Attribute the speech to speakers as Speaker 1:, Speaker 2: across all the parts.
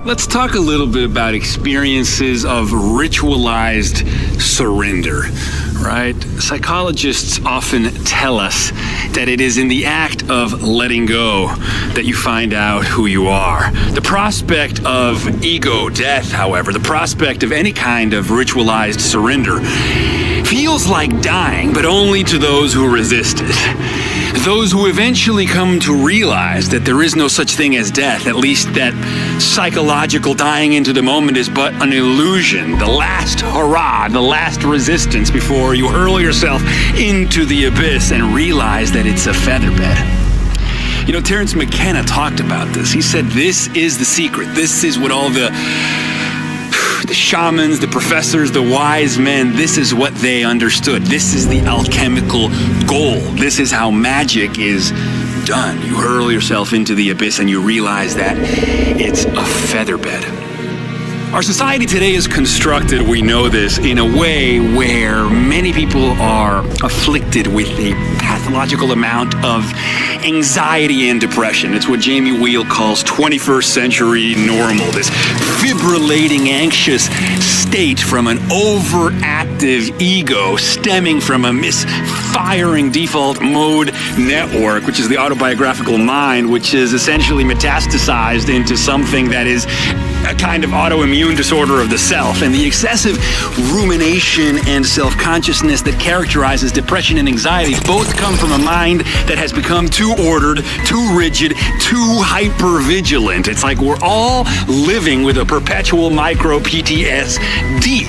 Speaker 1: Let's talk a little bit about experiences of ritualized surrender, right? Psychologists often tell us that it is in the act of letting go that you find out who you are. The prospect of ego death, however, the prospect of any kind of ritualized surrender feels like dying, but only to those who resist it. Those who eventually come to realize that there is no such thing as death, at least that psychological dying into the moment is but an illusion, the last hurrah, the last resistance before you hurl yourself into the abyss and realize that it's a featherbed. You know, Terence McKenna talked about this. He said, this is the secret. This is what all the shamans, the professors, the wise men, this is what they understood. This is the alchemical goal. This is how magic is done. You hurl yourself into the abyss and you realize that it's a featherbed. Our society today is constructed, we know this, in a way where many people are afflicted with a pathological amount of anxiety and depression. It's what Jamie Wheal calls 21st century normal, this fibrillating, anxious state from an overactive ego stemming from a misfiring default mode network, which is the autobiographical mind, which is essentially metastasized into something that is a kind of autoimmune disorder of the self, and the excessive rumination and self-consciousness that characterizes depression and anxiety both come from a mind that has become too ordered, too rigid, too hyper-vigilant. It's like we're all living with a perpetual micro-PTSD.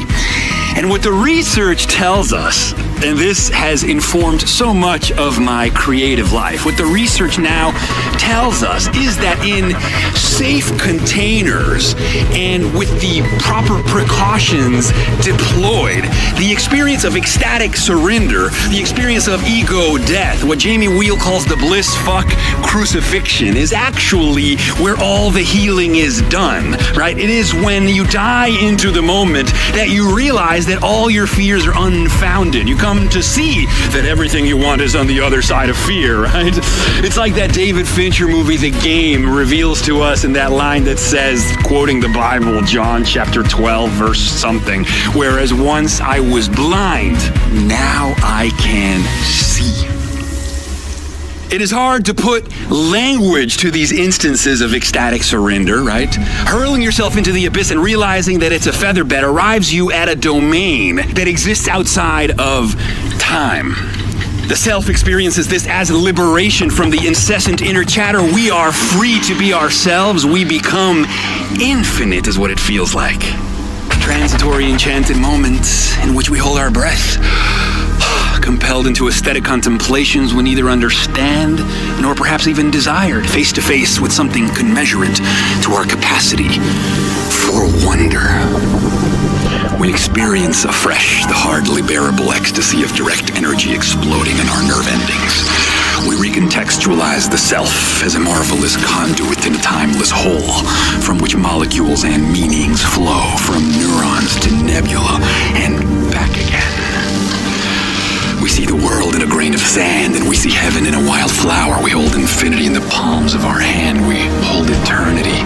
Speaker 1: And what the research tells us, and this has informed so much of my creative life, what the research now tells us is that in safe containers and with the proper precautions deployed, the experience of ecstatic surrender, the experience of ego death, what Jamie Wheal calls the bliss fuck crucifixion, is actually where all the healing is done, right? It is when you die into the moment that you realize that all your fears are unfounded. You come to see that everything you want is on the other side of fear, right? It's like that David Fincher movie, The Game, reveals to us in that line that says, quoting the Bible, John chapter 12, verse something, whereas once I was blind, now I can see. It is hard to put language to these instances of ecstatic surrender, right? Hurling yourself into the abyss and realizing that it's a featherbed arrives you at a domain that exists outside of time. The self experiences this as liberation from the incessant inner chatter. We are free to be ourselves. We become infinite is what it feels like. Transitory enchanted moments in which we hold our breath, compelled into aesthetic contemplations we neither understand nor perhaps even desired, face to face with something commensurate to our capacity for wonder. We experience afresh the hardly bearable ecstasy of direct energy exploding in our nerve endings. We recontextualize the self as a marvelous conduit in a timeless whole from which molecules and meanings flow from neurons to nebula and back again. We see the world in a grain of sand, and we see heaven in a wild flower. We hold infinity in the palms of our hand. We hold eternity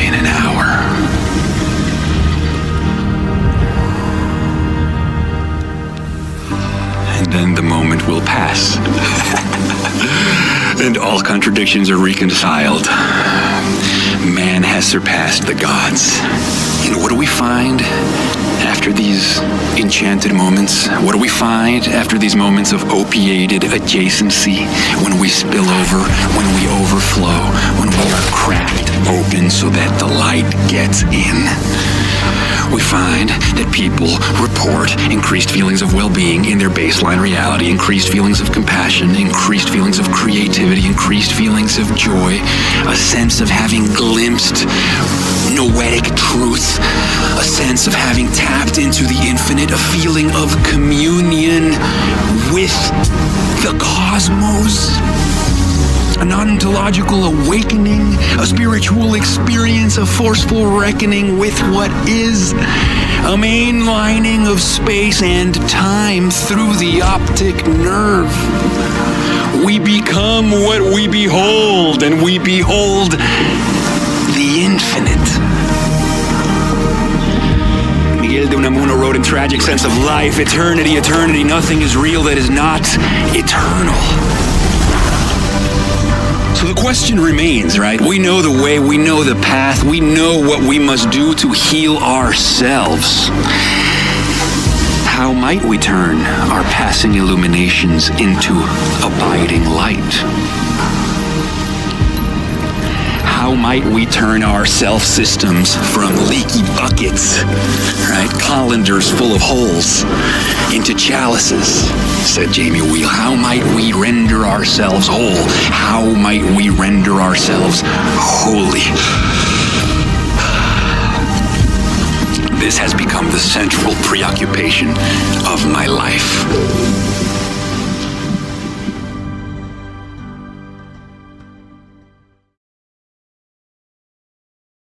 Speaker 1: in an hour. And then the moment will pass. And all contradictions are reconciled. Man has surpassed the gods. And what do we find after these enchanted moments? What do we find after these moments of opiated adjacency? When we spill over, when we overflow, when we are cracked open so that the light gets in. We find that people report increased feelings of well-being in their baseline reality, increased feelings of compassion, increased feelings of creativity, increased feelings of joy, a sense of having glimpsed noetic truth, a sense of having tapped into the infinite, a feeling of communion with the cosmos. An ontological awakening, a spiritual experience, a forceful reckoning with what is, a mainlining of space and time through the optic nerve. We become what we behold, and we behold the infinite. infinite. Miguel de Unamuno wrote in Tragic Sense of Life, eternity, eternity, nothing is real that is not eternal. So the question remains, right? We know the way, we know the path, we know what we must do to heal ourselves. How might we turn our passing illuminations into abiding light? How might we turn our self-systems from leaky buckets, right, colanders full of holes, into chalices, said Jamie Wheel. How might we render ourselves whole? How might we render ourselves holy? This has become the central preoccupation of my life.